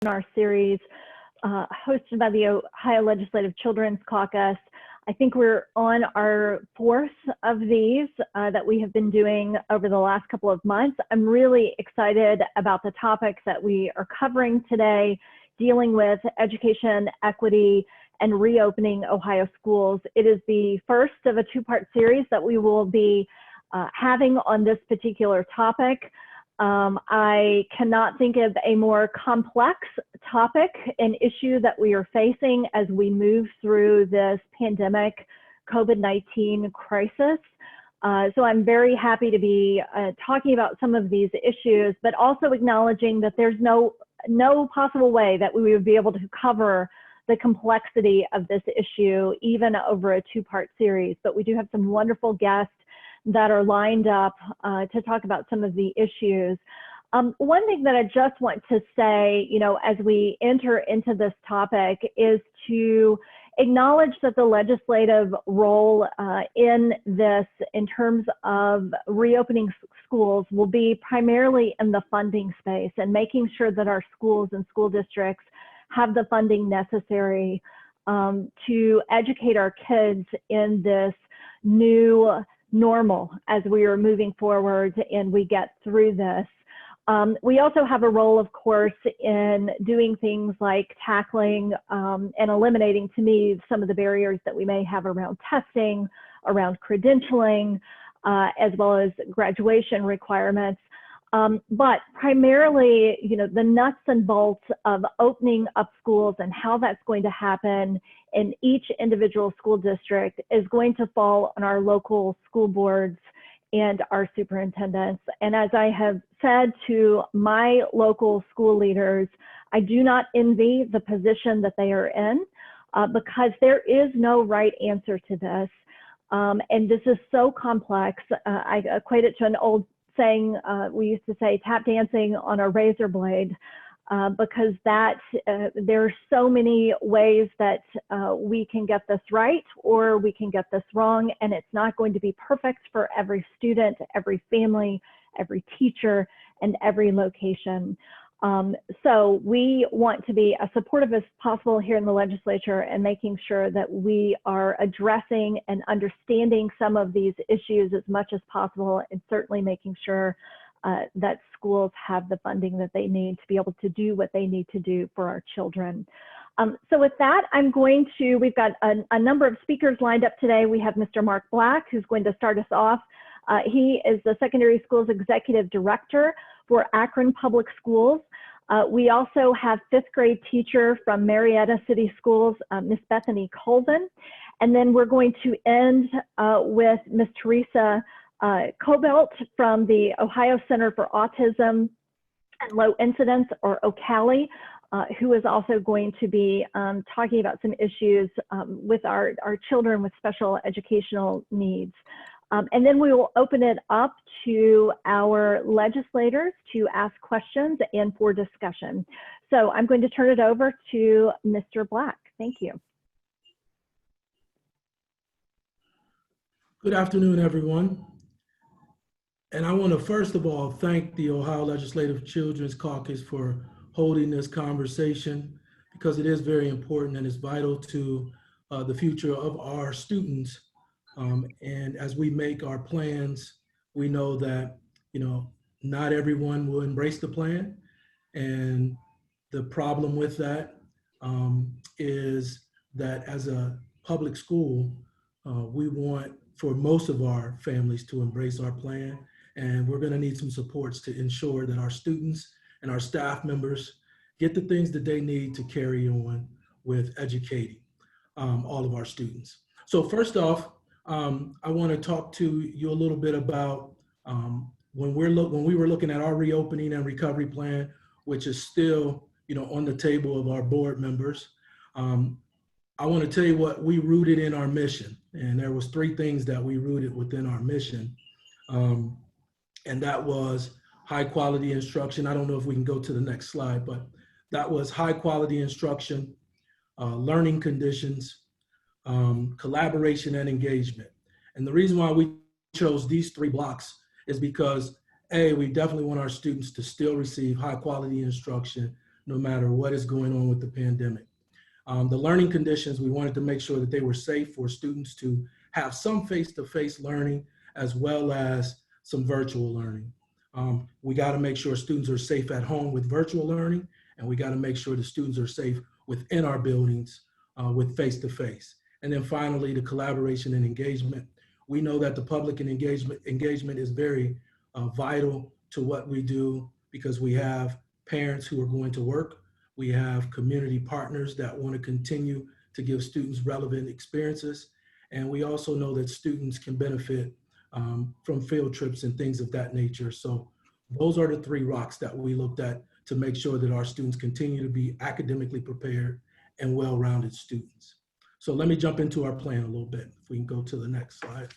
webinar series hosted by the Ohio Legislative Children's Caucus. I think we're on our fourth of these that we have been doing over the last couple of months. I'm really excited about the topics that we are covering today, dealing with education, equity, and reopening Ohio schools. It is the first of a two-part series that we will be having on this particular topic. I cannot think of a more complex topic and issue that we are facing as we move through this pandemic COVID-19 crisis. So I'm very happy to be talking about some of these issues, but also acknowledging that there's no possible way that we would be able to cover the complexity of this issue, even over a two-part series. But we do have some wonderful guests that are lined up to talk about some of the issues. One thing that I just want to say, as we enter into this topic is to acknowledge that the legislative role in this, in terms of reopening schools, will be primarily in the funding space and making sure that our schools and school districts have the funding necessary to educate our kids in this new normal as we are moving forward and we get through this. We also have a role, of course, in doing things like tackling and eliminating, to me, some of the barriers that we may have around testing, around credentialing, as well as graduation requirements. But primarily, the nuts and bolts of opening up schools and how that's going to happen in each individual school district is going to fall on our local school boards and our superintendents. And as I have said to my local school leaders, I do not envy the position that they are in because there is no right answer to this. And this is so complex. I equate it to an old saying, we used to say tap dancing on a razor blade, because there are so many ways that we can get this right or we can get this wrong, and it's not going to be perfect for every student, every family, every teacher, and every location. So we want to be as supportive as possible here in the legislature and making sure that we are addressing and understanding some of these issues as much as possible, and certainly making sure that schools have the funding that they need to be able to do what they need to do for our children. So with that, we've got a number of speakers lined up today. We have Mr. Mark Black, who's going to start us off. He is the Secondary Schools Executive Director for Akron Public Schools. We also have fifth grade teacher from Marietta City Schools, Miss Bethany Coleman. And then we're going to end with Miss Theresa Kolb from the Ohio Center for Autism and Low Incidence, or OCALI, who is also going to be talking about some issues with our children with special educational needs. And then we will open it up to our legislators to ask questions and for discussion. So I'm going to turn it over to Mr. Black. Thank you. Good afternoon, everyone. And I want to first of all thank the Ohio Legislative Children's Caucus for holding this conversation, because it is very important and it's vital to the future of our students. And as we make our plans, we know that, not everyone will embrace the plan. And the problem with that is that as a public school, we want for most of our families to embrace our plan. And we're going to need some supports to ensure that our students and our staff members get the things that they need to carry on with educating all of our students. So first off, I want to talk to you a little bit about when we were looking at our reopening and recovery plan, which is still on the table of our board members. I want to tell you what we rooted in our mission, and there was three things that we rooted within our mission, and that was high quality instruction. I don't know if we can go to the next slide, but that was high quality instruction, learning conditions, collaboration and engagement. And the reason why we chose these three blocks is because A, we definitely want our students to still receive high quality instruction, no matter what is going on with the pandemic. The learning conditions, we wanted to make sure that they were safe for students to have some face-to-face learning as well as some virtual learning. We got to make sure students are safe at home with virtual learning, and we got to make sure the students are safe within our buildings with face-to-face. And then finally, the collaboration and engagement. We know that the public and engagement is very vital to what we do, because we have parents who are going to work. We have community partners that want to continue to give students relevant experiences. And we also know that students can benefit from field trips and things of that nature. So those are the three rocks that we looked at to make sure that our students continue to be academically prepared and well-rounded students. So let me jump into our plan a little bit. If we can go to the next slide.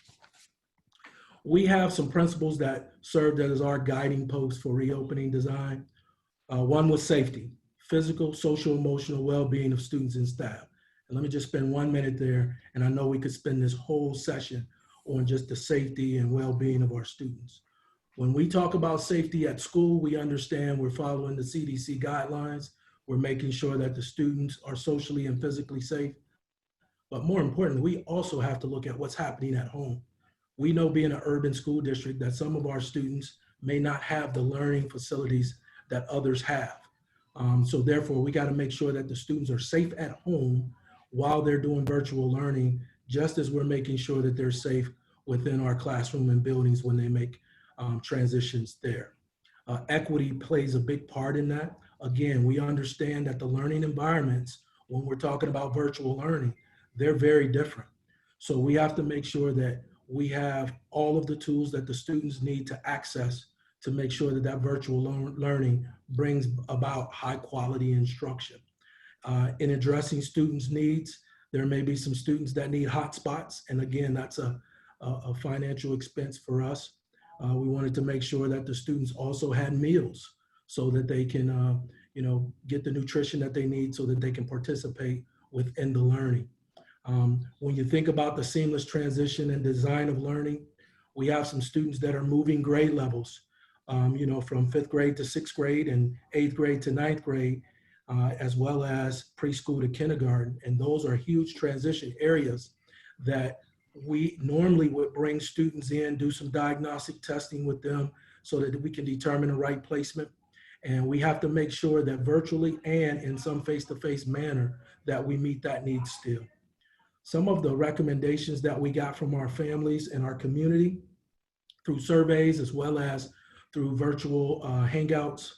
We have some principles that served as our guiding posts for reopening design. One was safety, physical, social, emotional well-being of students and staff. And let me just spend 1 minute there. And I know we could spend this whole session on just the safety and well-being of our students. When we talk about safety at school, we understand we're following the CDC guidelines. We're making sure that the students are socially and physically safe. But more importantly, we also have to look at what's happening at home. We know, being an urban school district, that some of our students may not have the learning facilities that others have. So therefore, we got to make sure that the students are safe at home while they're doing virtual learning, just as we're making sure that they're safe within our classroom and buildings when they make transitions there. Equity plays a big part in that. Again, we understand that the learning environments, when we're talking about virtual learning, they're very different. So we have to make sure that we have all of the tools that the students need to access to make sure that that virtual learning brings about high quality instruction. In addressing students' needs, there may be some students that need hotspots. And again, that's a financial expense for us. We wanted to make sure that the students also had meals so that they can get the nutrition that they need so that they can participate within the learning. When you think about the seamless transition and design of learning, we have some students that are moving grade levels, from 5th grade to 6th grade and 8th grade to 9th grade, as well as preschool to kindergarten. And those are huge transition areas that we normally would bring students in, do some diagnostic testing with them so that we can determine the right placement. And we have to make sure that virtually and in some face-to-face manner that we meet that need still. Some of the recommendations that we got from our families and our community through surveys as well as through virtual hangouts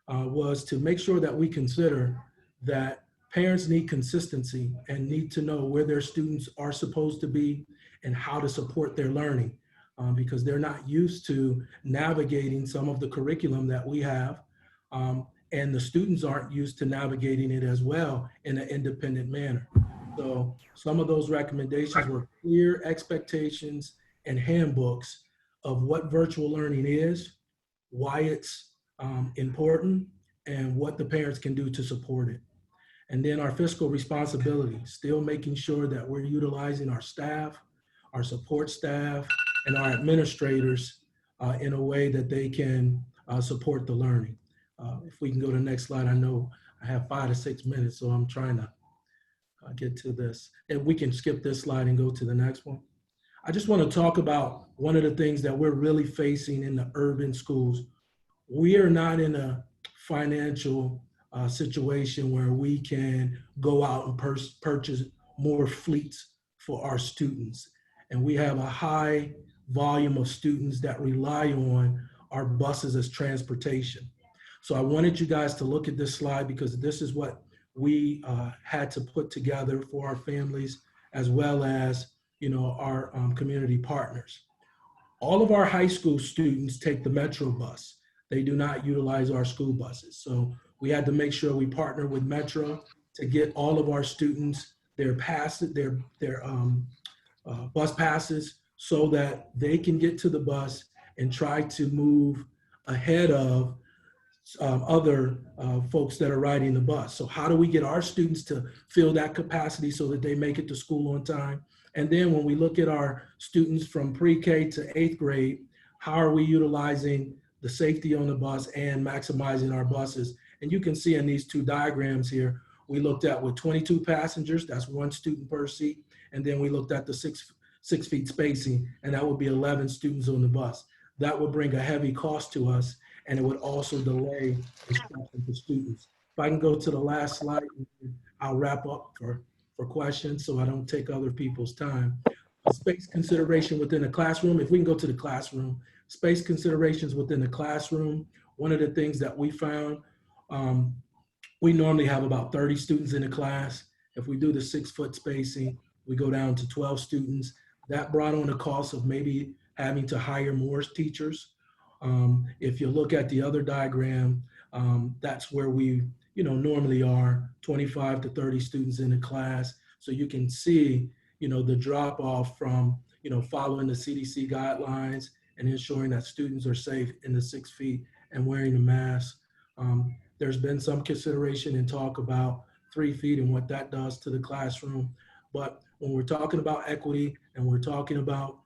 was to make sure that we consider that parents need consistency and need to know where their students are supposed to be and how to support their learning, because they're not used to navigating some of the curriculum that we have, and the students aren't used to navigating it as well in an independent manner. So some of those recommendations were clear expectations and handbooks of what virtual learning is, why it's important, and what the parents can do to support it. And then our fiscal responsibility, still making sure that we're utilizing our staff, our support staff, and our administrators in a way that they can support the learning. If we can go to the next slide, I know I have 5 to 6 minutes, so I'm trying to get to this. And we can skip this slide and go to the next one. I just want to talk about one of the things that we're really facing in the urban schools. We are not in a financial situation where we can go out and purchase more fleets for our students. And we have a high volume of students that rely on our buses as transportation. So I wanted you guys to look at this slide because this is what we had to put together for our families as well as our community partners. All of our high school students take the Metro bus. They do not utilize our school buses. So we had to make sure we partner with Metro to get all of our students their passes, their bus passes, so that they can get to the bus and try to move ahead of other folks that are riding the bus. So how do we get our students to fill that capacity so that they make it to school on time? And then when we look at our students from pre-K to 8th grade, how are we utilizing the safety on the bus and maximizing our buses And you can see in these two diagrams here, we looked at with 22 passengers, that's 1 student per seat. And then we looked at the six feet spacing, and that would be 11 students on the bus. That would bring a heavy cost to us, and it would also delay instruction for students. If I can go to the last slide, I'll wrap up for questions so I don't take other people's time. Space consideration within the classroom. If we can go to the classroom, space considerations within the classroom. One of the things that we found, we normally have about 30 students in a class. If we do the 6-foot spacing, we go down to 12 students. That brought on the cost of maybe having to hire more teachers. If you look at the other diagram, that's where we normally are 25 to 30 students in a class. So you can see the drop off from following the CDC guidelines and ensuring that students are safe in the 6 feet and wearing a mask. There's been some consideration and talk about 3 feet and what that does to the classroom. But when we're talking about equity and we're talking about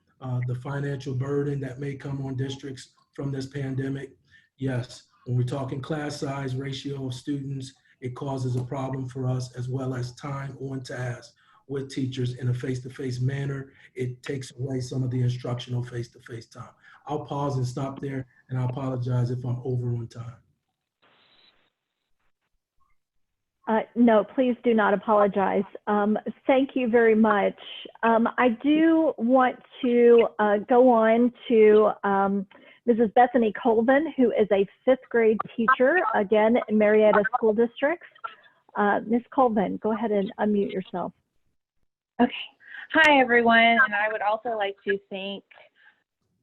the financial burden that may come on districts from this pandemic, yes, when we're talking class size, ratio of students, it causes a problem for us, as well as time on task with teachers in a face-to-face manner. It takes away some of the instructional face-to-face time. I'll pause and stop there, and I apologize if I'm over on time. No, please do not apologize. Thank you very much. I do want to go on to Mrs. Bethany Coleman, who is a 5th grade teacher, again, in Marietta School Districts. Ms. Coleman, go ahead and unmute yourself. Okay. Hi, everyone. And I would also like to thank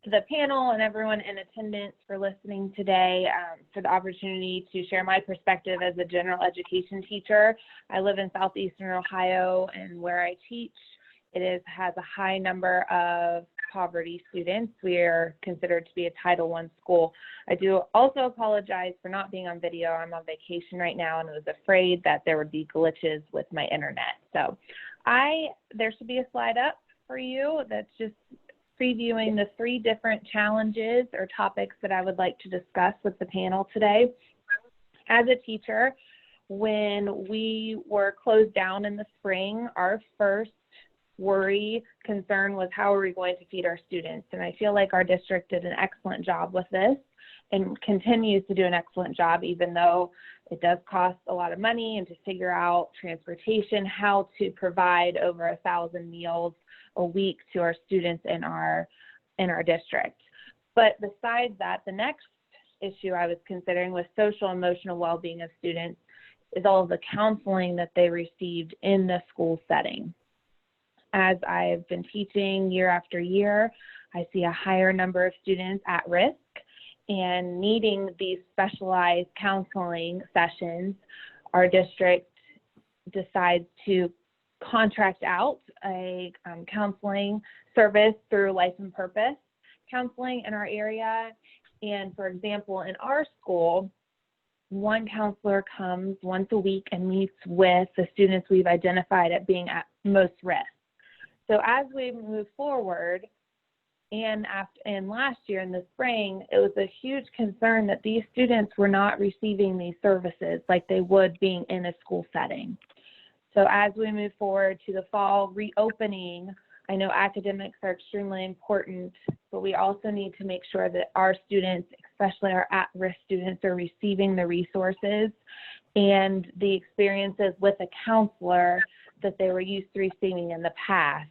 the panel and everyone in attendance for listening today, for the opportunity to share my perspective as a general education teacher. I live in southeastern Ohio, and where I teach, has a high number of poverty students. We are considered to be a Title I school. I do also apologize for not being on video. I'm on vacation right now and was afraid that there would be glitches with my internet. So there should be a slide up for you that's just previewing the 3 different challenges or topics that I would like to discuss with the panel today. As a teacher, when we were closed down in the spring, our first concern was how are we going to feed our students? And I feel like our district did an excellent job with this and continues to do an excellent job, even though it does cost a lot of money and to figure out transportation, how to provide over 1,000 meals a week to our students in our district. But besides that, the next issue I was considering was social emotional well-being of students is all of the counseling that they received in the school setting. As I've been teaching year after year, I see a higher number of students at risk and needing these specialized counseling sessions. Our district decides to contract out a counseling service through Life and Purpose Counseling in our area. And for example, in our school, one counselor comes once a week and meets with the students we've identified at being at most risk. So as we move forward, and last year in the spring, it was a huge concern that these students were not receiving these services like they would being in a school setting. So as we move forward to the fall reopening, I know academics are extremely important, but we also need to make sure that our students, especially our at-risk students, are receiving the resources and the experiences with a counselor that they were used to receiving in the past,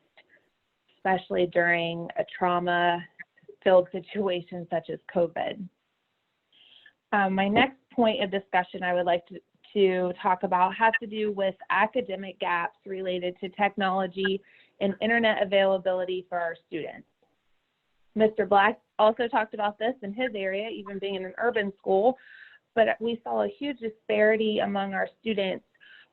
especially during a trauma-filled situation such as COVID. My next point of discussion I would like to talk about has to do with academic gaps related to technology and internet availability for our students. Mr. Black also talked about this in his area, even being in an urban school, but we saw a huge disparity among our students,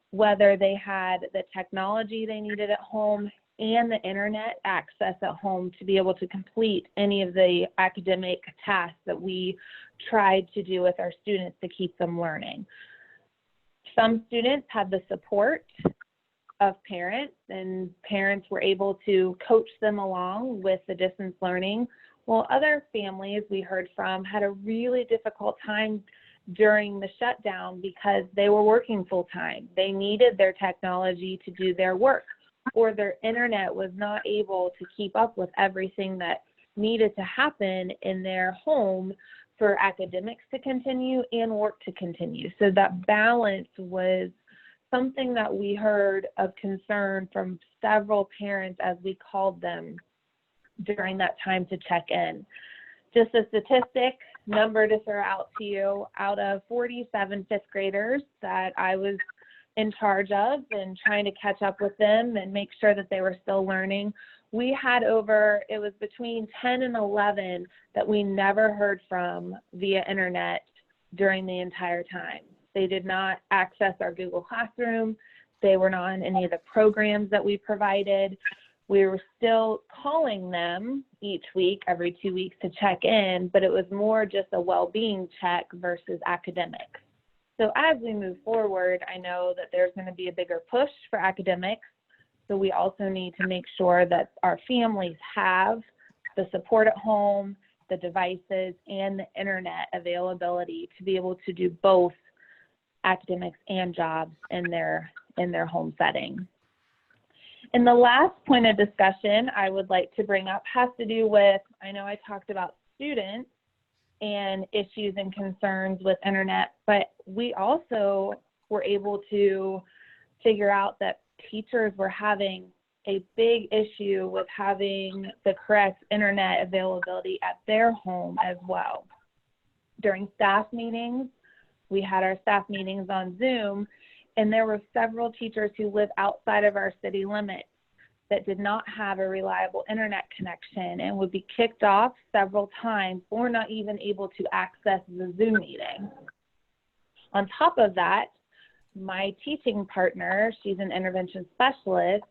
whether they had the technology they needed at home and the internet access at home to be able to complete any of the academic tasks that we tried to do with our students to keep them learning. Some students had the support of parents, and parents were able to coach them along with the distance learning, while other families we heard from had a really difficult time during the shutdown because they were working full time. They needed their technology to do their work, or their internet was not able to keep up with everything that needed to happen in their home for academics to continue and work to continue. So that balance was something that we heard of concern from several parents as we called them during that time to check in. Just a statistic number to throw out to you, out of 47 fifth graders that I was in charge of and trying to catch up with them and make sure that they were still learning, we had it was between 10 and 11 that we never heard from via internet during the entire time. They did not access our Google Classroom. They were not on any of the programs that we provided. We were still calling them each week, every 2 weeks to check in, but it was more just a well-being check versus academics. So as we move forward, I know that there's going to be a bigger push for academics. So we also need to make sure that our families have the support at home, the devices, and the internet availability to be able to do both academics and jobs in their home setting. And the last point of discussion I would like to bring up has to do with, I know I talked about students and issues and concerns with internet, but we also were able to figure out that teachers were having a big issue with having the correct internet availability at their home as well. During staff meetings, we had our staff meetings on Zoom, and there were several teachers who live outside of our city limits that did not have a reliable internet connection and would be kicked off several times or not even able to access the Zoom meeting. On top of that, my teaching partner, she's an intervention specialist,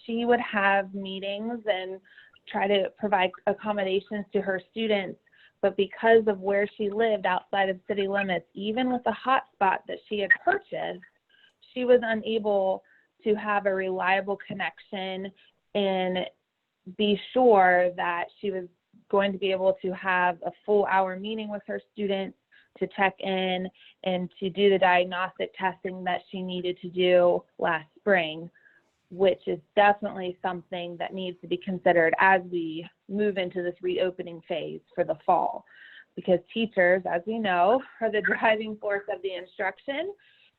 she would have meetings and try to provide accommodations to her students, but because of where she lived outside of city limits, even with the hotspot that she had purchased, she was unable to have a reliable connection and be sure that she was going to be able to have a full hour meeting with her students to check in and to do the diagnostic testing that she needed to do last spring, which is definitely something that needs to be considered as we move into this reopening phase for the fall, because teachers, as we know, are the driving force of the instruction,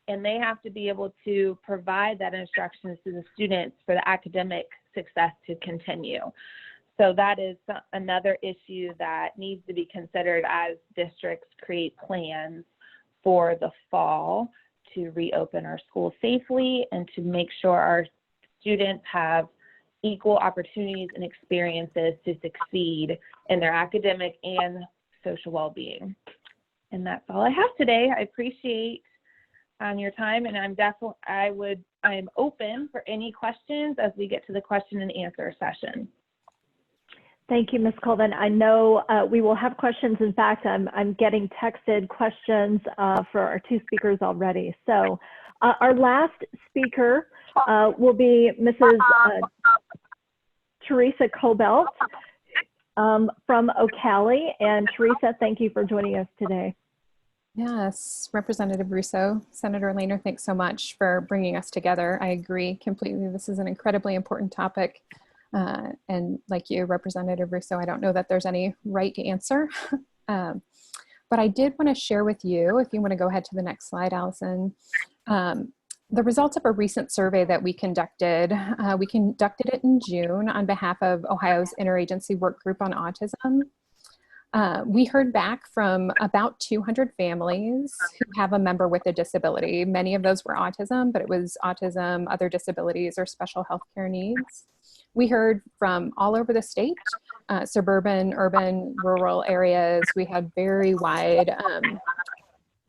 and they have to be able to provide that instruction to the students for the academic success to continue. So that is another issue that needs to be considered as districts create plans for the fall to reopen our schools safely and to make sure our students have equal opportunities and experiences to succeed in their academic and social well-being. And that's all I have today. I appreciate your time, and I'm open for any questions as we get to the question and answer session. Thank you, Ms. Colvin. I know we will have questions. In fact, I'm getting texted questions for our two speakers already. So our last speaker will be Mrs. Theresa Kolb from Ocala. And Theresa, thank you for joining us today. Yes, Representative Russo, Senator Lehner, thanks so much for bringing us together. I agree completely. This is an incredibly important topic. And like you, Representative Russo, I don't know that there's any right answer. But I did want to share with you, if you want to go ahead to the next slide, Allison, the results of a recent survey that we conducted. We conducted it in June on behalf of Ohio's Interagency Work Group on Autism. We heard back from about 200 families who have a member with a disability. Many of those were autism, but it was autism, other disabilities, or special health care needs. We heard from all over the state, suburban, urban, rural areas. We had very wide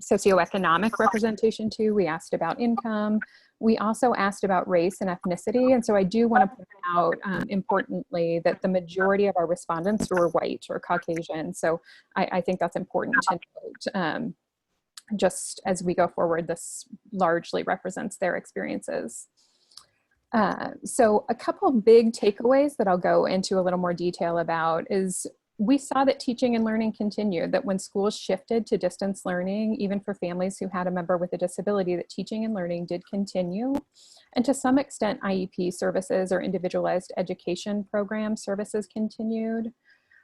socioeconomic representation too. We asked about income. We also asked about race and ethnicity. And so I do want to point out, importantly, that the majority of our respondents were white or Caucasian. So I think that's important to note. Just as we go forward, this largely represents their experiences. So a couple of big takeaways that I'll go into a little more detail about is We saw that teaching and learning continued, that when schools shifted to distance learning, even for families who had a member with a disability, that teaching and learning did continue. And to some extent, IEP services or individualized education program services continued.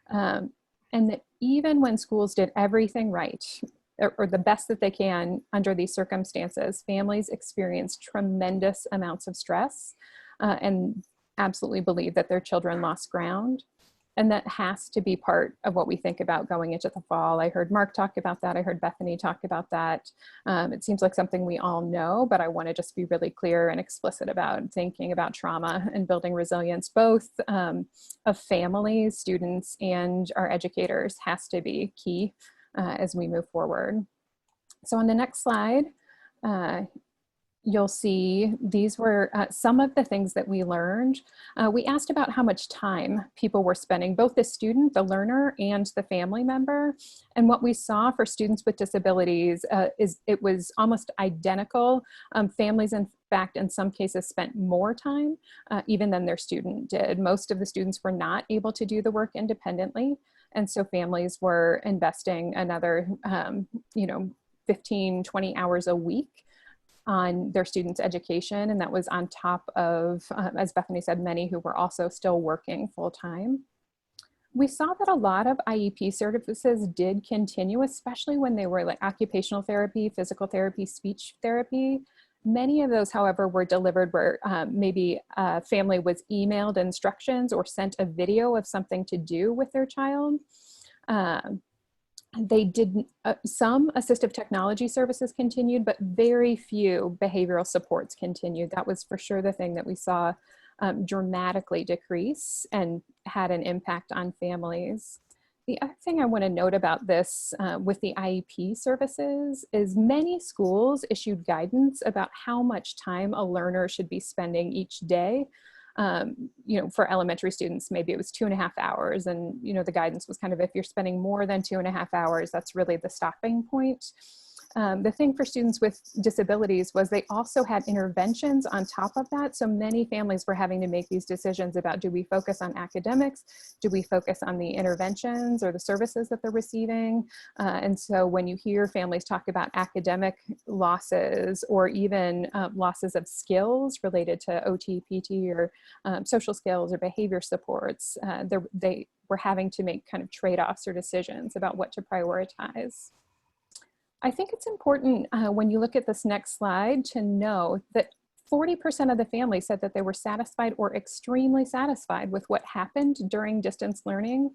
And that even when schools did everything right, or the best that they can under these circumstances, families experienced tremendous amounts of stress and absolutely believe that their children lost ground. And that has to be part of what we think about going into the fall. I heard Mark talk about that. I heard Bethany talk about that. It seems like something we all know, but I want to just be really clear and explicit about thinking about trauma and building resilience, both of families, students, and our educators has to be key as we move forward. So on the next slide, you'll see these were some of the things that we learned. We asked about how much time people were spending, both the student, the learner, and the family member. And what we saw for students with disabilities is it was almost identical. Families, in fact, in some cases spent more time even than their student did. Most of the students were not able to do the work independently. And so families were investing another 15, 20 hours a week on their students' education. And that was on top of, as Bethany said, many who were also still working full time. We saw that a lot of IEP services did continue, especially when they were like occupational therapy, physical therapy, speech therapy. Many of those, however, were delivered where maybe a family was emailed instructions or sent a video of something to do with their child. They didn't, some assistive technology services continued, but very few behavioral supports continued. That was for sure the thing that we saw dramatically decrease and had an impact on families. The other thing I want to note about this with the IEP services is many schools issued guidance about how much time a learner should be spending each day. For elementary students, maybe it was 2.5 hours. And, the guidance was kind of, if you're spending more than 2.5 hours, that's really the stopping point. The thing for students with disabilities was they also had interventions on top of that. So many families were having to make these decisions about, do we focus on academics? Do we focus on the interventions or the services that they're receiving? And so when you hear families talk about academic losses or even losses of skills related to OT, PT, or social skills or behavior supports, they were having to make kind of trade-offs or decisions about what to prioritize. I think it's important when you look at this next slide to know that 40% of the families said that they were satisfied or extremely satisfied with what happened during distance learning.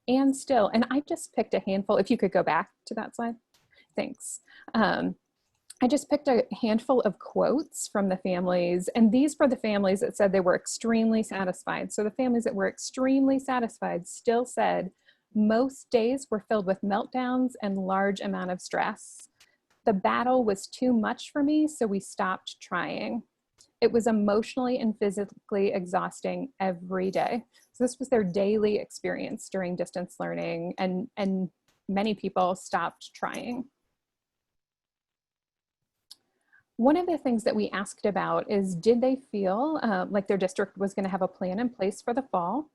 And still, and I just picked a handful, if you could go back to that slide, thanks. I just picked a handful of quotes from the families, and these were the families that said they were extremely satisfied. So the families that were extremely satisfied still said, most days were filled with meltdowns and large amount of stress. The battle was too much for me, so we stopped trying. It was emotionally and physically exhausting every day. So this was their daily experience during distance learning, and many people stopped trying. One of the things that we asked about is, did they feel like their district was going to have a plan in place for the fall?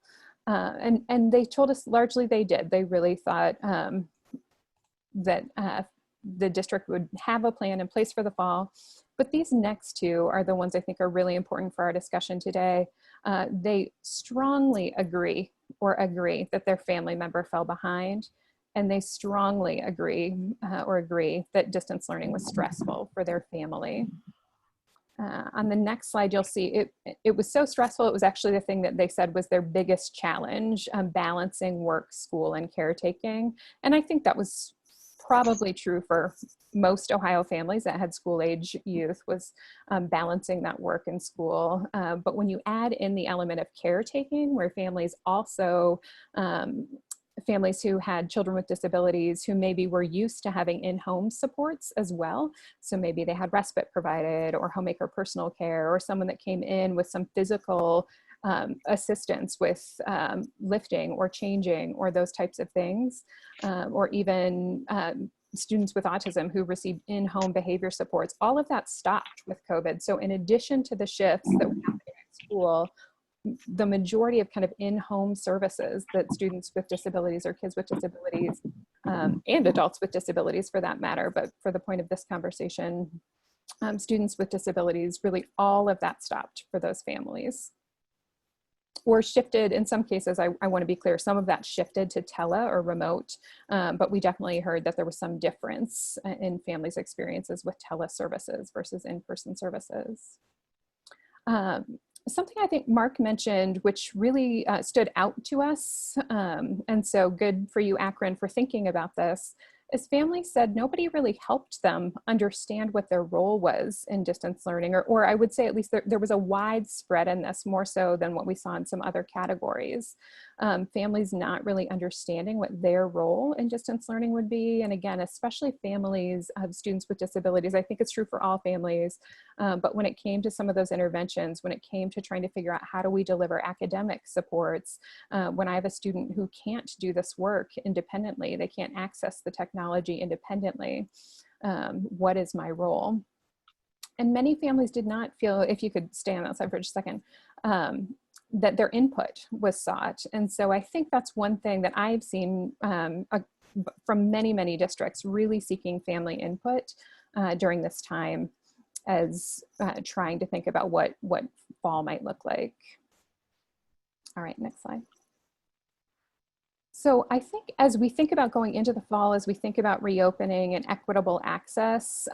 And they told us largely they did. They really thought that the district would have a plan in place for the fall. But these next two are the ones I think are really important for our discussion today. They strongly agree that their family member fell behind. And they strongly agree that distance learning was stressful for their family. On the next slide, you'll see it was so stressful. It was actually the thing that they said was their biggest challenge, balancing work, school, and caretaking. And I think that was probably true for most Ohio families that had school-age youth, was balancing that work and school. But when you add in the element of caretaking, where families also families who had children with disabilities who maybe were used to having in-home supports as well. So maybe they had respite provided, or homemaker personal care, or someone that came in with some physical assistance with lifting or changing or those types of things, or even students with autism who received in-home behavior supports. All of that stopped with COVID. So in addition to the shifts that were happening at school, the majority of kind of in-home services that students with disabilities or kids with disabilities and adults with disabilities for that matter, but for the point of this conversation, students with disabilities, really all of that stopped for those families. Or shifted, in some cases, I want to be clear, some of that shifted to tele or remote, but we definitely heard that there was some difference in families' experiences with tele services versus in-person services. Something I think Mark mentioned, which really stood out to us, and so good for you, Akron, for thinking about this, is families said nobody really helped them understand what their role was in distance learning, or I would say at least there was a wide spread in this, more so than what we saw in some other categories. Families not really understanding what their role in distance learning would be. And again, especially families of students with disabilities, I think it's true for all families, but when it came to some of those interventions, when it came to trying to figure out how do we deliver academic supports, when I have a student who can't do this work independently, they can't access the technology independently, what is my role? And many families did not feel, if you could stay on that side for just a second, that their input was sought. And so I think that's one thing that I've seen from many, many districts really seeking family input during this time as trying to think about what fall might look like. All right, next slide. So I think as we think about going into the fall, as we think about reopening and equitable access,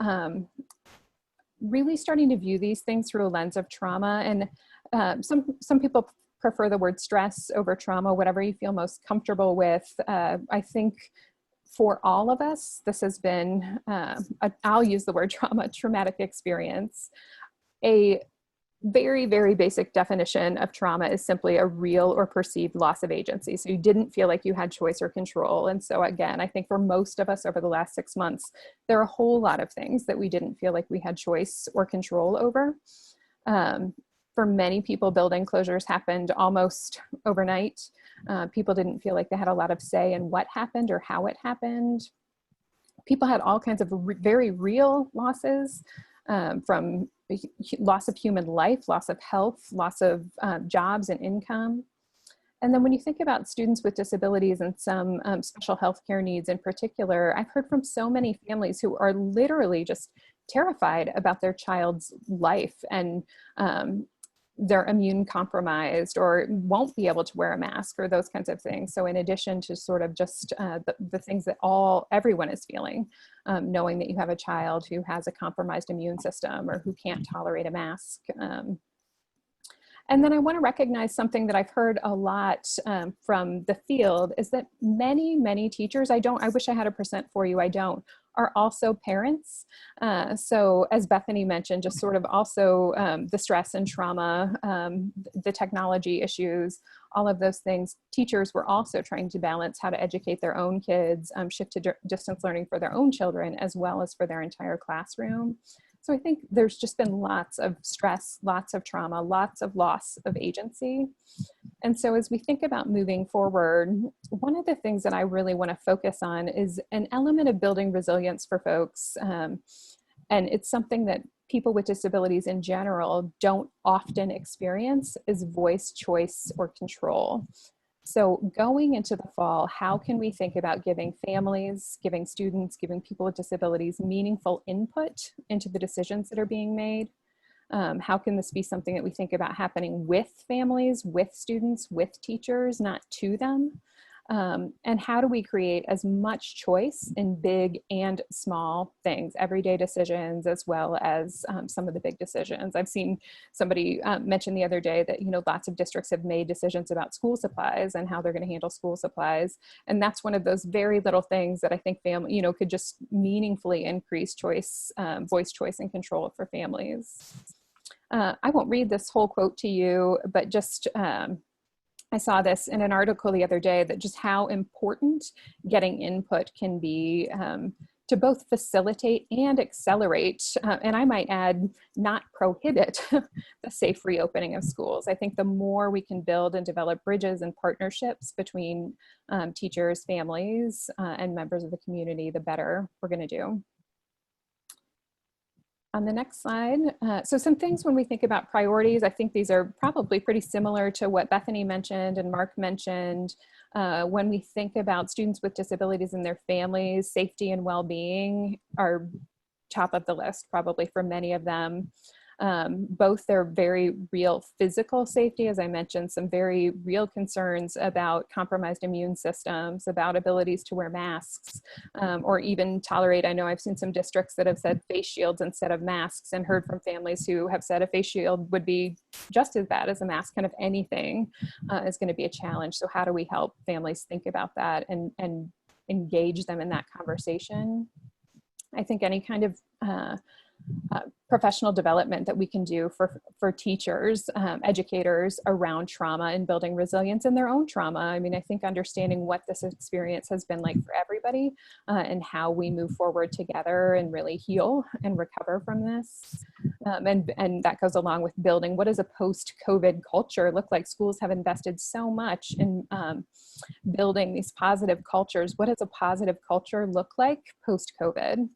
really starting to view these things through a lens of trauma. And some people prefer the word stress over trauma, whatever you feel most comfortable with. I think for all of us, this has been, I'll use the word trauma, traumatic experience. A very, very basic definition of trauma is simply a real or perceived loss of agency. So you didn't feel like you had choice or control. And so again, I think for most of us over the last 6 months, there are a whole lot of things that we didn't feel like we had choice or control over. For many people, building closures happened almost overnight. People didn't feel like they had a lot of say in what happened or how it happened. People had all kinds of very real losses, from loss of human life, loss of health, loss of jobs and income. And then when you think about students with disabilities and some special healthcare needs in particular, I've heard from so many families who are literally just terrified about their child's life, and they're immune compromised or won't be able to wear a mask or those kinds of things. So in addition to sort of just the things that everyone is feeling, knowing that you have a child who has a compromised immune system or who can't tolerate a mask. And then I want to recognize something that I've heard a lot from the field is that many, many teachers, I wish I had a percent for you, I don't, are also parents. So as Bethany mentioned, just sort of also the stress and trauma, the technology issues, all of those things. Teachers were also trying to balance how to educate their own kids, shift to distance learning for their own children, as well as for their entire classroom. So I think there's just been lots of stress, lots of trauma, lots of loss of agency. And so as we think about moving forward, one of the things that I really want to focus on is an element of building resilience for folks. And it's something that people with disabilities in general don't often experience, is voice, choice, or control. So going into the fall, how can we think about giving families, giving students, giving people with disabilities meaningful input into the decisions that are being made? How can this be something that we think about happening with families, with students, with teachers, not to them? And how do we create as much choice in big and small things, everyday decisions, as well as some of the big decisions? I've seen somebody mention the other day that, lots of districts have made decisions about school supplies and how they're going to handle school supplies. And that's one of those very little things that I think family, could just meaningfully increase choice, voice, choice, and control for families. I won't read this whole quote to you, but just I saw this in an article the other day that just how important getting input can be to both facilitate and accelerate, and I might add, not prohibit the safe reopening of schools. I think the more we can build and develop bridges and partnerships between teachers, families, and members of the community, the better we're going to do. On the next slide, so some things when we think about priorities, I think these are probably pretty similar to what Bethany mentioned and Mark mentioned. When we think about students with disabilities and their families, safety and well-being are top of the list probably for many of them. Both their very real physical safety, as I mentioned, some very real concerns about compromised immune systems, about abilities to wear masks, or even tolerate. I know I've seen some districts that have said face shields instead of masks, and heard from families who have said a face shield would be just as bad as a mask. Kind of anything is going to be a challenge. So how do we help families think about that and engage them in that conversation? I think any kind of professional development that we can do for teachers, educators around trauma and building resilience in their own trauma. I mean, I think understanding what this experience has been like for everybody and how we move forward together and really heal and recover from this. And that goes along with building what does a post-COVID culture look like? Schools have invested so much in building these positive cultures. What does a positive culture look like post-COVID?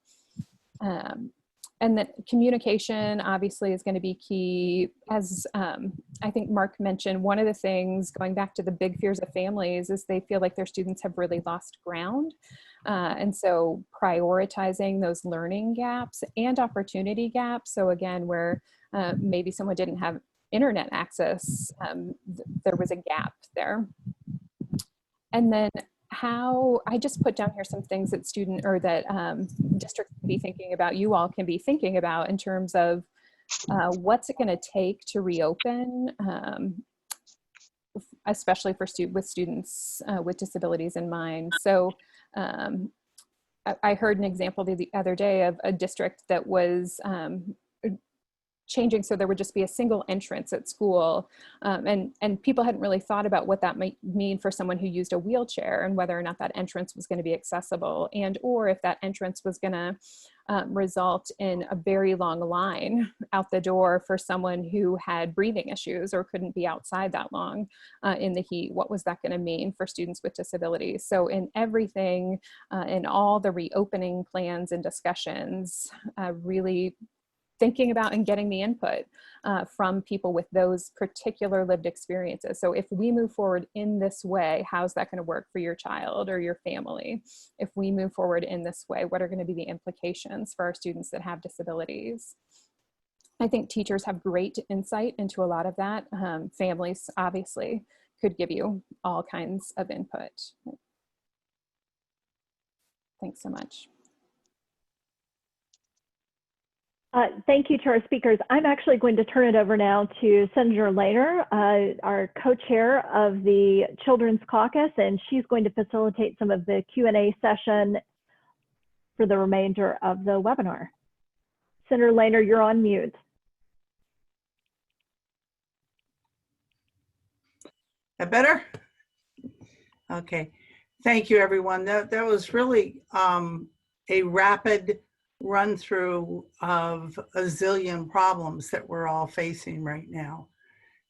And that communication obviously is going to be key. As I think Mark mentioned, one of the things, going back to the big fears of families, is they feel like their students have really lost ground. And so prioritizing those learning gaps and opportunity gaps. So again, where maybe someone didn't have internet access, there was a gap there. And then how, I just put down here some things that districts can be thinking about, you all can be thinking about in terms of what's it going to take to reopen, especially for with students with disabilities in mind. So I heard an example the other day of a district that was changing so there would just be a single entrance at school, and people hadn't really thought about what that might mean for someone who used a wheelchair and whether or not that entrance was going to be accessible, and or if that entrance was going to result in a very long line out the door for someone who had breathing issues or couldn't be outside that long in the heat. What was that going to mean for students with disabilities? So in everything, in all the reopening plans and discussions, really thinking about and getting the input from people with those particular lived experiences. So if we move forward in this way, how's that going to work for your child or your family? If we move forward in this way, what are going to be the implications for our students that have disabilities? I think teachers have great insight into a lot of that. Families obviously could give you all kinds of input. Thanks so much. Thank you to our speakers. I'm actually going to turn it over now to Senator Lehner, our co-chair of the Children's Caucus, and she's going to facilitate some of the Q&A session for the remainder of the webinar. Senator Lehner, you're on mute. That better? Okay. Thank you, everyone. That was really a rapid run through of a zillion problems that we're all facing right now.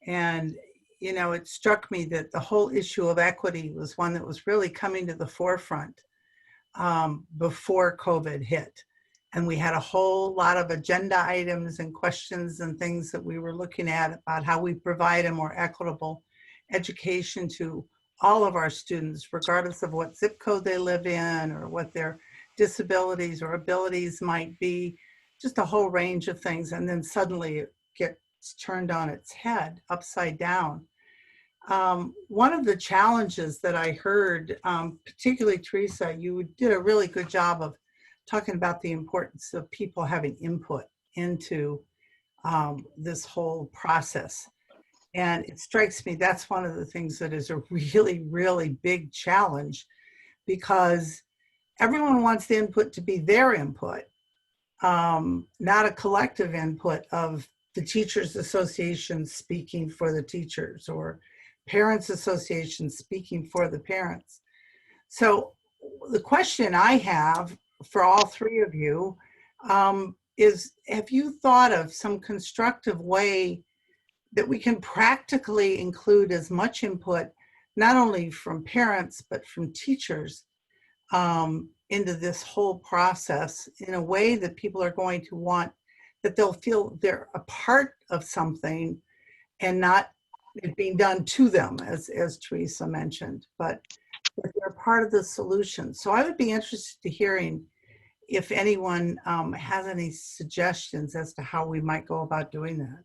And, you know, it struck me that the whole issue of equity was one that was really coming to the forefront before COVID hit. And we had a whole lot of agenda items and questions and things that we were looking at about how we provide a more equitable education to all of our students, regardless of what zip code they live in or what their disabilities or abilities might be, just a whole range of things. And then suddenly it gets turned on its head, upside down. One of the challenges that I heard, particularly Theresa, you did a really good job of talking about the importance of people having input into this whole process. And it strikes me that's one of the things that is a really, really big challenge, because everyone wants the input to be their input, not a collective input of the Teachers Association speaking for the teachers or Parents Association speaking for the parents. So the question I have for all three of you is, have you thought of some constructive way that we can practically include as much input, not only from parents, but from teachers, into this whole process in a way that people are going to want that they'll feel they're a part of something and not it being done to them, as Theresa mentioned, but that they're part of the solution. So I would be interested to hearing if anyone has any suggestions as to how we might go about doing that.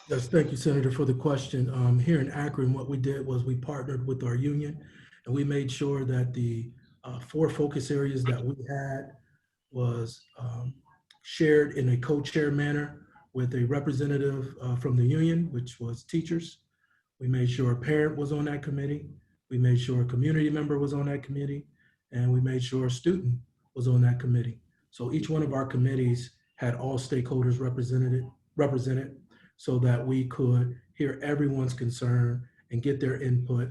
Yes, thank you, Senator, for the question. Here in Akron, what we did was we partnered with our union, and we made sure that the 4 focus areas that we had was shared in a co-chair manner with a representative from the union, which was teachers. We made sure a parent was on that committee. We made sure a community member was on that committee, and we made sure a student was on that committee. So each one of our committees had all stakeholders represented so that we could hear everyone's concern and get their input.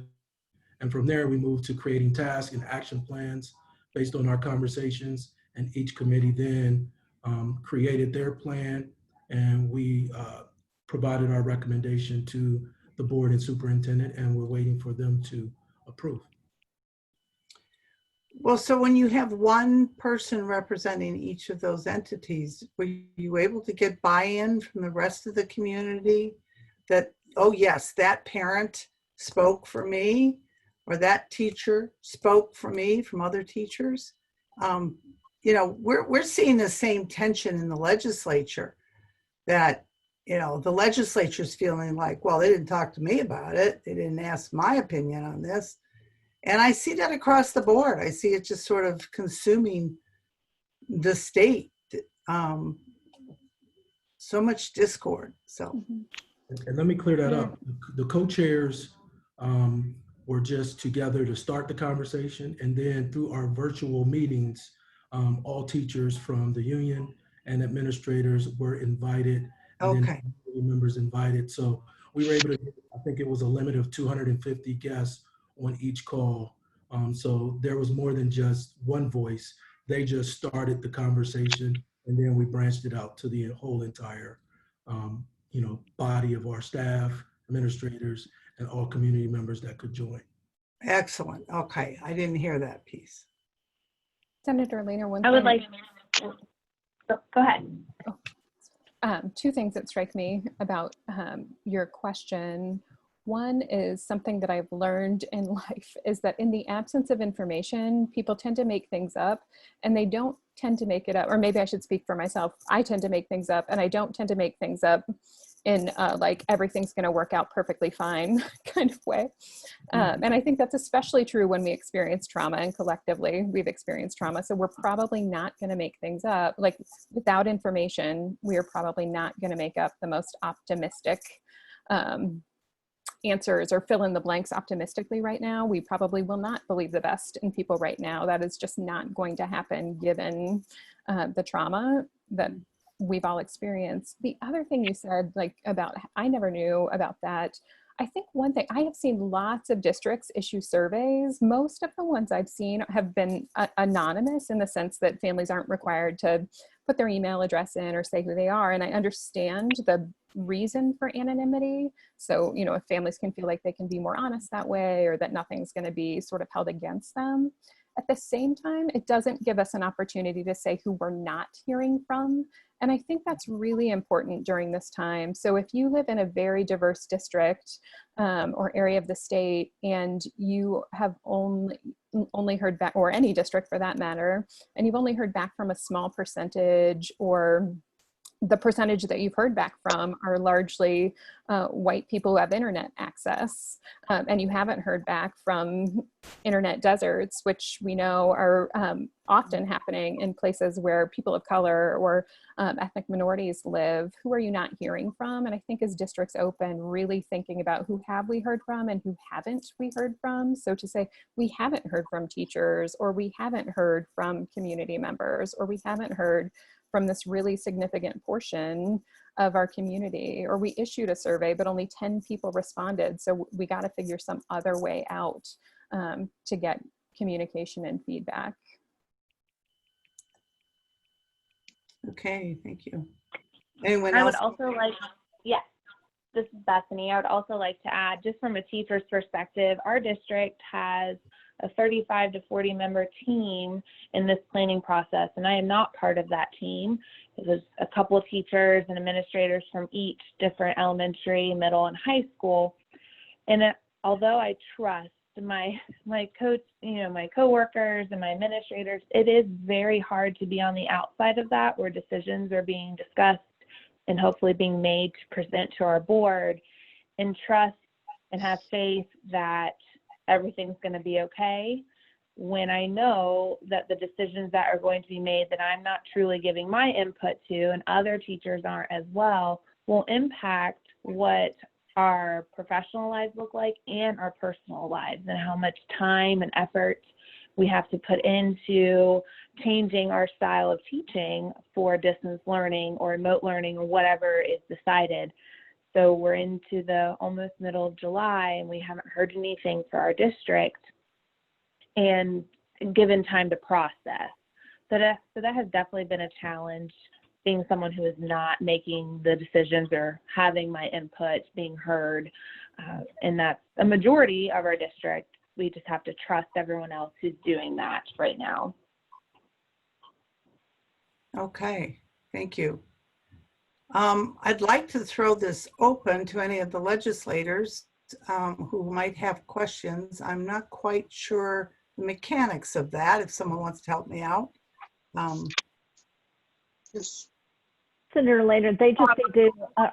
And from there, we moved to creating task and action plans based on our conversations. And each committee then created their plan, and we provided our recommendation to the board and superintendent, and we're waiting for them to approve. Well, so when you have one person representing each of those entities, were you able to get buy-in from the rest of the community that, oh yes, that parent spoke for me, or that teacher spoke for me from other teachers? You know, we're seeing the same tension in the legislature, that, you know, the legislature's feeling like, well, they didn't talk to me about it. They didn't ask my opinion on this. And I see that across the board. I see it just sort of consuming the state. So much discord. So, and let me clear that up. The co-chairs were just together to start the conversation, and then through our virtual meetings, all teachers from the union and administrators were invited. And okay. then members invited. So we were able to get, I think it was a limit of 250 guests on each call. So there was more than just one voice. They just started the conversation, and then we branched it out to the whole entire body of our staff, administrators, and all community members that could join. Excellent. Okay. I didn't hear that piece. Senator Lehner, one I would thing. go ahead. Two things that strike me about your question. One is something that I've learned in life is that in the absence of information, people tend to make things up, and they don't tend to make it up. Or maybe I should speak for myself. I tend to make things up, and I don't tend to make things up in like everything's going to work out perfectly fine kind of way. And I think that's especially true when we experience trauma, and collectively we've experienced trauma. So we're probably not going to make things up. Like without information, we are probably not going to make up the most optimistic answers or fill in the blanks optimistically right now. We probably will not believe the best in people right now. That is just not going to happen given the trauma that we've all experienced. The other thing you said, like about, I never knew about that. I think one thing, I have seen lots of districts issue surveys. Most of the ones I've seen have been anonymous in the sense that families aren't required to put their email address in or say who they are. And I understand the reason for anonymity. So, you know, if families can feel like they can be more honest that way, or that nothing's going to be sort of held against them. At the same time, it doesn't give us an opportunity to say who we're not hearing from. And I think that's really important during this time. So if you live in a very diverse district or area of the state, and you have only heard back, or any district for that matter, and you've only heard back from a small percentage, or the percentage that you've heard back from are largely white people who have internet access, and you haven't heard back from internet deserts, which we know are often happening in places where people of color or ethnic minorities live. Who are you not hearing from? And I think as districts open, really thinking about who have we heard from and who haven't we heard from. So to say we haven't heard from teachers, or we haven't heard from community members, or we haven't heard from this really significant portion of our community, or we issued a survey, but only 10 people responded. So we got to figure some other way out to get communication and feedback. Okay, thank you. Anyone I else? would also like, yes, this is Bethany. I would also like to add, just from a teacher's perspective, our district has a 35 to 40 member team in this planning process, and I am not part of that team. It was a couple of teachers and administrators from each different elementary, middle, and high school. And although I trust my coach, my coworkers and my administrators, it is very hard to be on the outside of that, where decisions are being discussed and hopefully being made to present to our board, and trust and have faith that everything's going to be okay, when I know that the decisions that are going to be made that I'm not truly giving my input to, and other teachers aren't as well, will impact what our professional lives look like and our personal lives, and how much time and effort we have to put into changing our style of teaching for distance learning or remote learning or whatever is decided. So we're into the almost middle of July, and we haven't heard anything for our district and given time to process. So that has definitely been a challenge, being someone who is not making the decisions or having my input being heard. And that's a majority of our district. We just have to trust everyone else who's doing that right now. Okay, thank you. I'd like to throw this open to any of the legislators who might have questions. I'm not quite sure the mechanics of that, if someone wants to help me out. Yes. Senator Laner,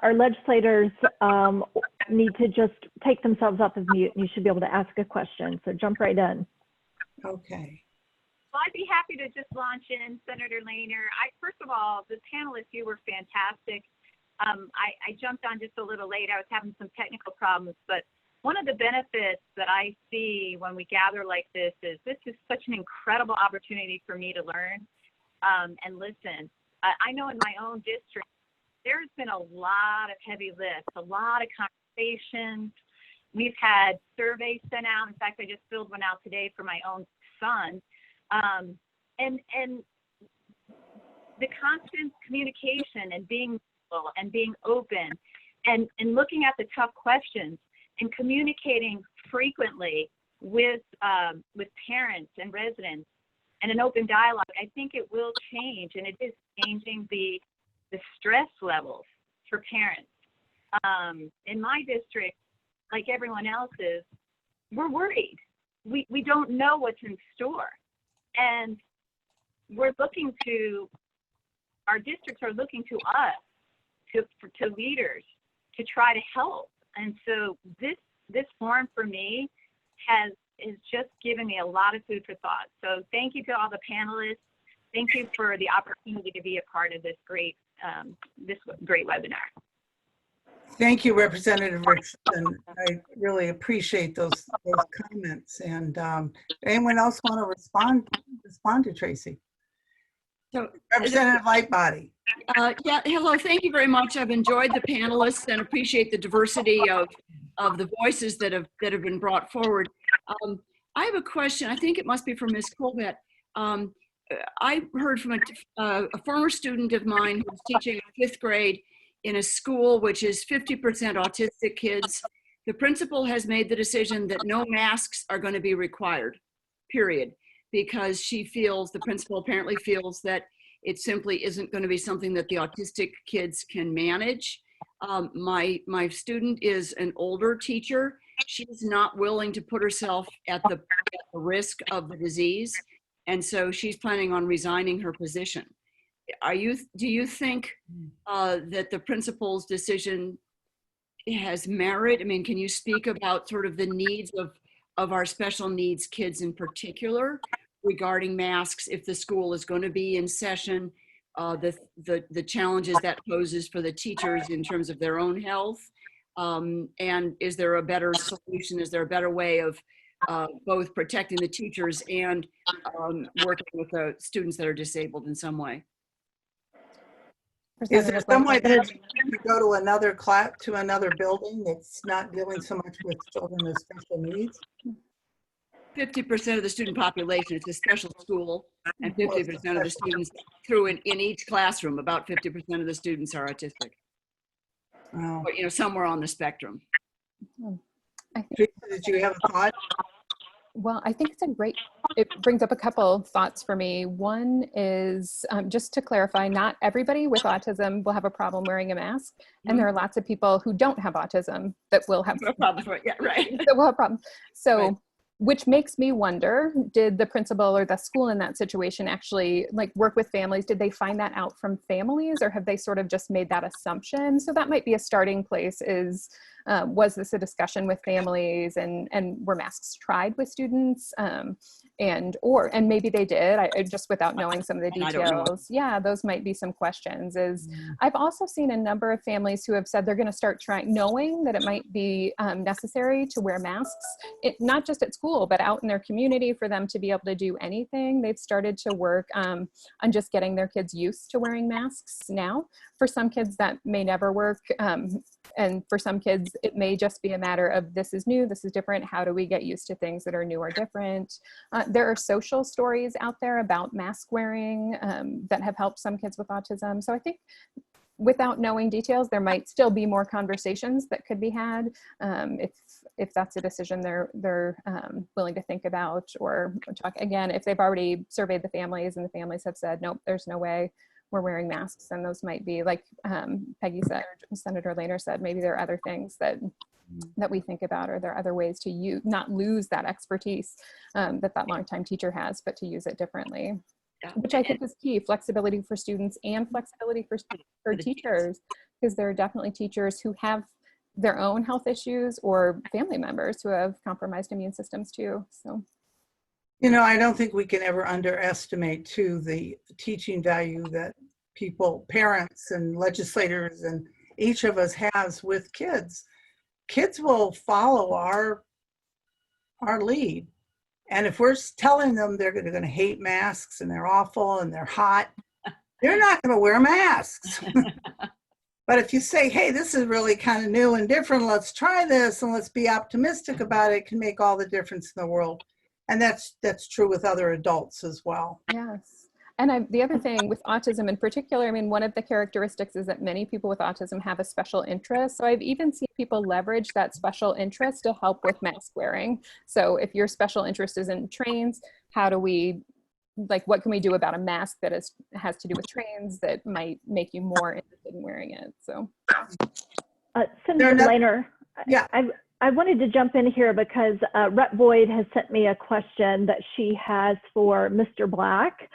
our legislators need to just take themselves off of mute, and you should be able to ask a question. So jump right in. Okay. Well, I'd be happy to just launch in, Senator Laner. First of all, the panelists, you were fantastic. I jumped on just a little late. I was having some technical problems, but one of the benefits that I see when we gather like this is such an incredible opportunity for me to learn and listen. I know in my own district, there's been a lot of heavy lifts, a lot of conversations. We've had surveys sent out. In fact, I just filled one out today for my own son. And the constant communication and being open and looking at the tough questions and communicating frequently with parents and residents and an open dialogue, I think it will change, and it is changing the stress levels for parents. In my district, like everyone else's, we're worried. We don't know what's in store. And our districts are looking to us, to leaders, to try to help. And so this forum for me has just given me a lot of food for thought. So thank you to all the panelists. Thank you for the opportunity to be a part of this great webinar. Thank you, Representative Richardson. I really appreciate those comments. And anyone else want to respond to Tracy? So, Representative Lightbody. yeah, hello, thank you very much. I've enjoyed the panelists and appreciate the diversity of the voices that have been brought forward. I have a question. I think it must be for Ms. Kolb. I heard from a former student of mine who's teaching 5th grade in a school which is 50% autistic kids. The principal has made the decision that no masks are going to be required, period, because the principal apparently feels that it simply isn't going to be something that the autistic kids can manage. My student is an older teacher. She's not willing to put herself at the risk of the disease, and so she's planning on resigning her position. Do you think that the principal's decision has merit? I mean, can you speak about sort of the needs of our special needs kids in particular regarding masks, if the school is going to be in session, the challenges that poses for the teachers in terms of their own health? And is there a better solution? Is there a better way of both protecting the teachers and working with the students that are disabled in some way? Is there some way that you go to another building that's not dealing so much with children with special needs? 50% of the student population, it's a special school, and 50% of the students in each classroom, about 50% of the students are autistic. Oh. But, somewhere on the spectrum. Did you have a thought? Well, I think it brings up a couple thoughts for me. One is just to clarify, not everybody with autism will have a problem wearing a mask. And there are lots of people who don't have autism that will have No problem. Yeah, right. that will have problems. So, Right. which makes me wonder, did the principal or the school in that situation actually like work with families? Did they find that out from families, or have they sort of just made that assumption? So that might be a starting place is, was this a discussion with families, and were masks tried with students? And maybe they did, I just without knowing some of the And I don't know. details. Yeah, those might be some questions. I've also seen a number of families who have said they're going to start trying, knowing that it might be necessary to wear masks, not just at school, but out in their community for them to be able to do anything. They've started to work on just getting their kids used to wearing masks now. For some kids that may never work. And for some kids, it may just be a matter of this is new, this is different. How do we get used to things that are new or different? There are social stories out there about mask wearing that have helped some kids with autism. So I think without knowing details, there might still be more conversations that could be had if that's a decision they're willing to think about or talk. Again, if they've already surveyed the families and the families have said, nope, there's no way we're wearing masks, and those might be, like Peggy said, or Senator Lehner said, maybe there are other things that we think about, or there are other ways to not lose that expertise that longtime teacher has, but to use it differently. Yeah. Which I think is key, flexibility for students and flexibility for teachers, because there are definitely teachers who have their own health issues or family members who have compromised immune systems too. So, You know, I don't think we can ever underestimate too the teaching value that people, parents and legislators and each of us has with kids. Kids will follow our lead. And if we're telling them they're going to hate masks and they're awful and they're hot, they're not going to wear masks. But if you say, hey, this is really kind of new and different, let's try this and let's be optimistic about it, it can make all the difference in the world. And that's true with other adults as well. yes. And the other thing with autism in particular, I mean, one of the characteristics is that many people with autism have a special interest. So I've even seen people leverage that special interest to help with mask wearing. So if your special interest is in trains, what can we do about a mask that has to do with trains that might make you more interested in wearing it? So, Senator Lehner, yeah. I wanted to jump in here because Rep. Boyd has sent me a question that she has for Mr. Black,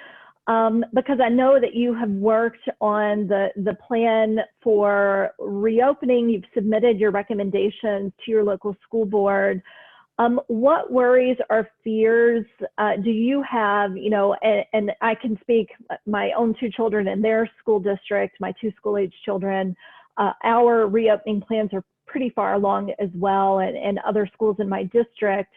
because I know that you have worked on the plan for reopening. You've submitted your recommendations to your local school board. What worries or fears do you have, and I can speak my own two children in their school district, my two school-age children, our reopening plans are pretty far along as well, and other schools in my district.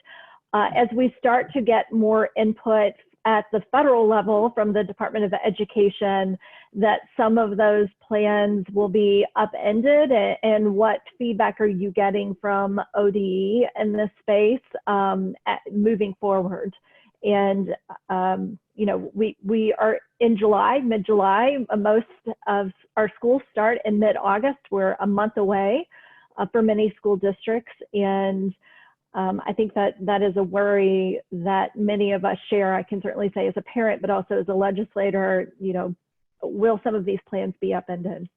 As we start to get more input at the federal level from the Department of Education, that some of those plans will be upended, and what feedback are you getting from ODE in this space moving forward? And we are in July, mid-July. Most of our schools start in mid-August. We're a month away for many school districts, and I think that is a worry that many of us share. I can certainly say as a parent, but also as a legislator, will some of these plans be upended?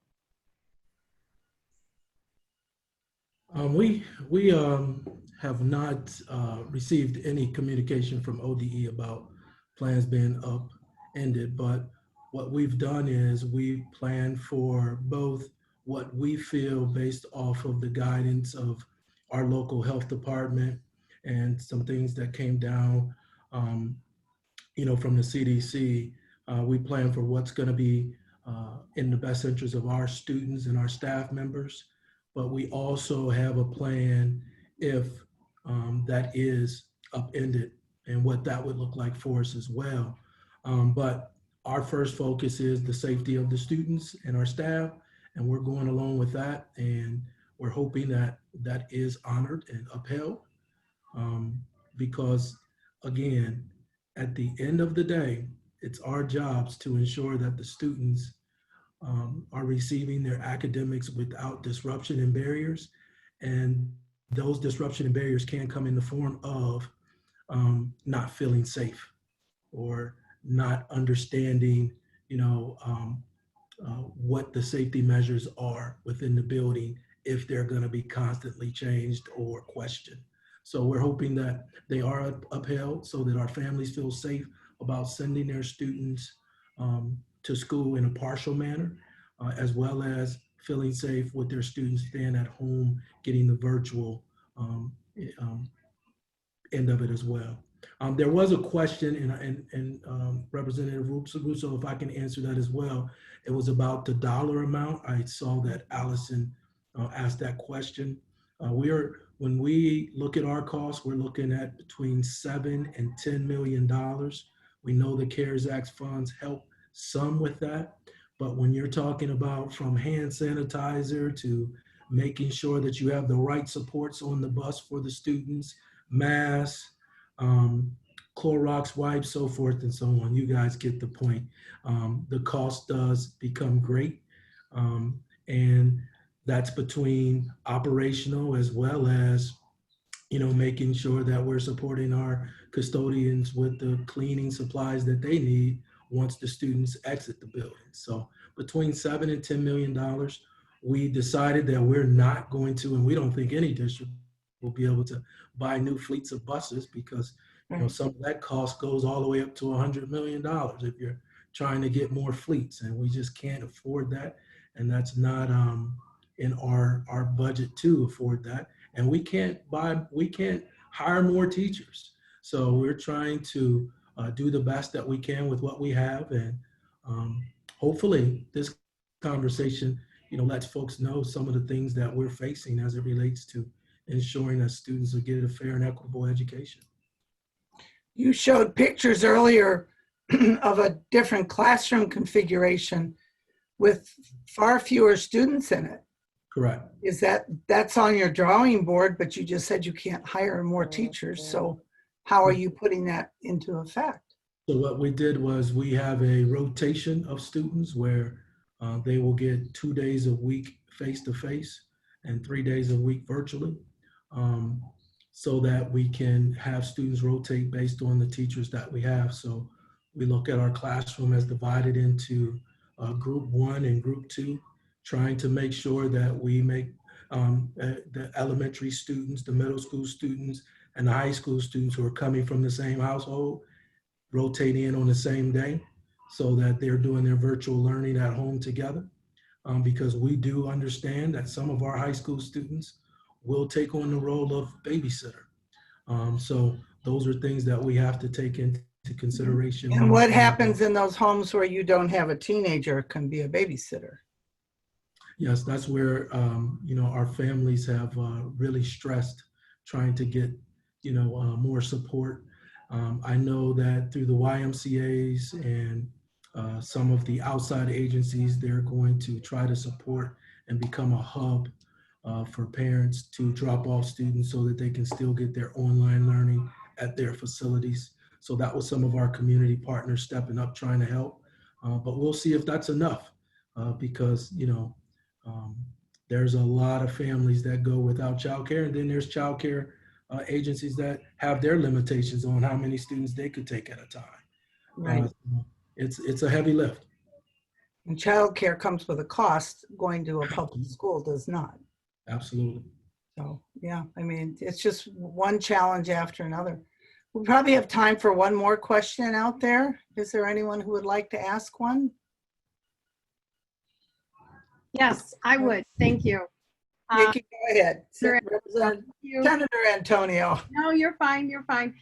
We have not received any communication from ODE about plans being upended, but what we've done is we plan for both what we feel based off of the guidance of our local health department and some things that came down, from the CDC. We plan for what's going to be in the best interest of our students and our staff members, but we also have a plan if that is upended and what that would look like for us as well. But our first focus is the safety of the students and our staff, and we're going along with that, and we're hoping that that is honored and upheld, because again, at the end of the day, it's our jobs to ensure that the students are receiving their academics without disruption and barriers. And those disruption and barriers can come in the form of not feeling safe or not understanding, what the safety measures are within the building if they're going to be constantly changed or questioned. So we're hoping that they are upheld so that our families feel safe about sending their students to school in a partial manner, as well as feeling safe with their students staying at home, getting the virtual end of it as well. There was a question, and Representative Russo, if I can answer that as well. It was about the dollar amount. I saw that Allison asked that question. When we look at our costs, we're looking at between $7 and $10 million. We know the CARES Act funds help some with that, but when you're talking about from hand sanitizer to making sure that you have the right supports on the bus for the students, masks, Clorox wipes, so forth and so on. You guys get the point. The cost does become great. And that's between operational as well as, making sure that we're supporting our custodians with the cleaning supplies that they need once the students exit the building. So between $7 and $10 million, we decided that we're not going to, and we don't think any district will be able to buy new fleets of buses because some of that cost goes all the way up to $100 million if you're trying to get more fleets, and we just can't afford that, and that's not in our budget to afford that, and we can't hire more teachers. So we're trying to do the best that we can with what we have, and hopefully this conversation lets folks know some of the things that we're facing as it relates to ensuring that students will get a fair and equitable education. You showed pictures earlier of a different classroom configuration with far fewer students in it. Correct. Is that's on your drawing board, but you just said you can't hire more teachers. So how are you putting that into effect? So what we did was we have a rotation of students where they will get 2 days a week face-to-face and 3 days a week virtually, so that we can have students rotate based on the teachers that we have. So we look at our classroom as divided into group 1 and group 2, trying to make sure that we make the elementary students, the middle school students, and the high school students who are coming from the same household rotate in on the same day so that they're doing their virtual learning at home together. Because we do understand that some of our high school students will take on the role of babysitter. So those are things that we have to take into consideration. And what happens in those homes where you don't have a teenager can be a babysitter? Yes, that's where our families have really stressed trying to get more support. I know that through the YMCAs and some of the outside agencies, they're going to try to support and become a hub for parents to drop off students so that they can still get their online learning at their facilities. So that was some of our community partners stepping up, trying to help. But we'll see if that's enough because, there's a lot of families that go without childcare, and then there's childcare agencies that have their limitations on how many students they could take at a time. Right. It's a heavy lift. And childcare comes with a cost. Going to a public school does not. Absolutely. So yeah, I mean, it's just one challenge after another. We probably have time for one more question out there. Is there anyone who would like to ask one? Yes, I would. Thank you. Nikki, go ahead. Thank you. Senator Antonio. No, you're fine. You're fine.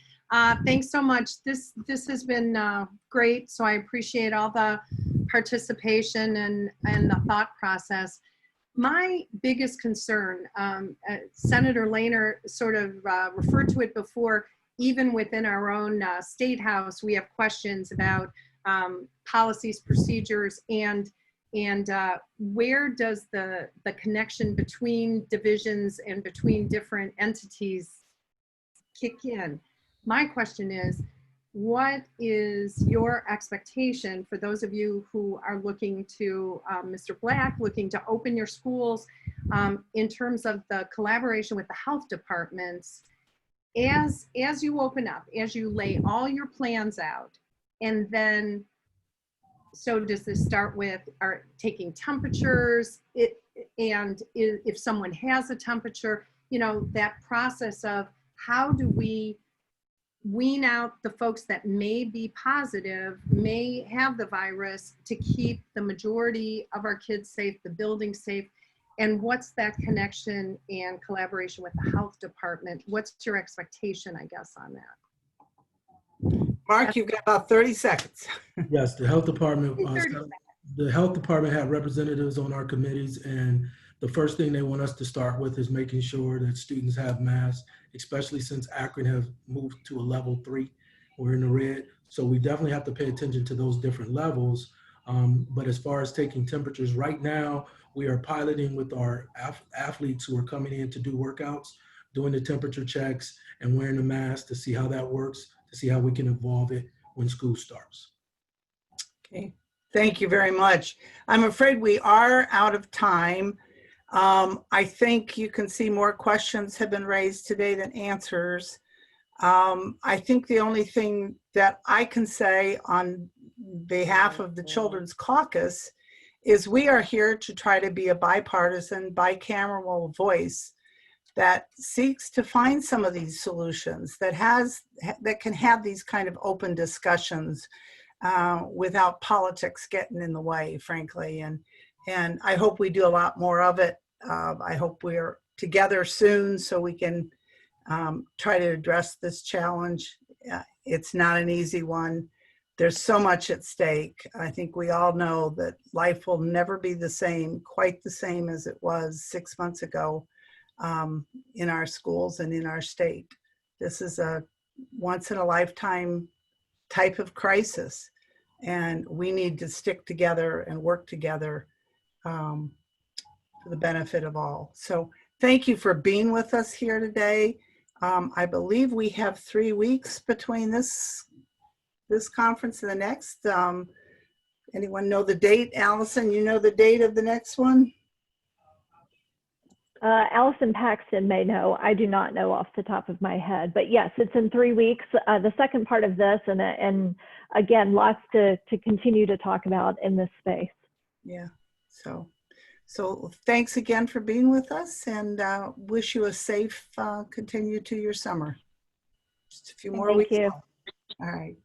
Thanks so much. This has been great. So I appreciate all the participation and the thought process. My biggest concern, Senator Lehner sort of referred to it before, even within our own state house, we have questions about policies, procedures, and where does the connection between divisions and between different entities kick in? My question is, what is your expectation for those of you who are looking to, Mr. Black, looking to open your schools in terms of the collaboration with the health departments as you open up, as you lay all your plans out, and then, so does this start with taking temperatures? And if someone has a temperature, you know, that process of how do we wean out the folks that may be positive, may have the virus, to keep the majority of our kids safe, the building safe? And what's that connection and collaboration with the health department? What's your expectation, I guess, on that? Mark, you've got about 30 seconds. Yes, the health department. 30 seconds. The health department had representatives on our committees, and the first thing they want us to start with is making sure that students have masks, especially since Akron have moved to a level 3. We're in the red, so we definitely have to pay attention to those different levels. But as far as taking temperatures, right now we are piloting with our athletes who are coming in to do workouts, doing the temperature checks and wearing the mask to see how that works, to see how we can evolve it when school starts. Okay, thank you very much. I'm afraid we are out of time. I think you can see more questions have been raised today than answers. I think the only thing that I can say on behalf of the Children's Caucus is we are here to try to be a bipartisan, bicameral voice that seeks to find some of these solutions, that can have these kind of open discussions without politics getting in the way, frankly. And I hope we do a lot more of it. I hope we're together soon so we can try to address this challenge. It's not an easy one. There's so much at stake. I think we all know that life will never be the same, quite the same as it was 6 months ago in our schools and in our state. This is a once in a lifetime type of crisis, and we need to stick together and work together for the benefit of all. So thank you for being with us here today. I believe we have 3 weeks between this conference and the next. Anyone know the date? Allison, you know the date of the next one? Allison Paxton may know. I do not know off the top of my head, but yes, it's in 3 weeks. The second part of this, and again, lots to continue to talk about in this space. Yeah, so thanks again for being with us, and wish you a safe continue to your summer. Just a few more weeks. Thank you. All right.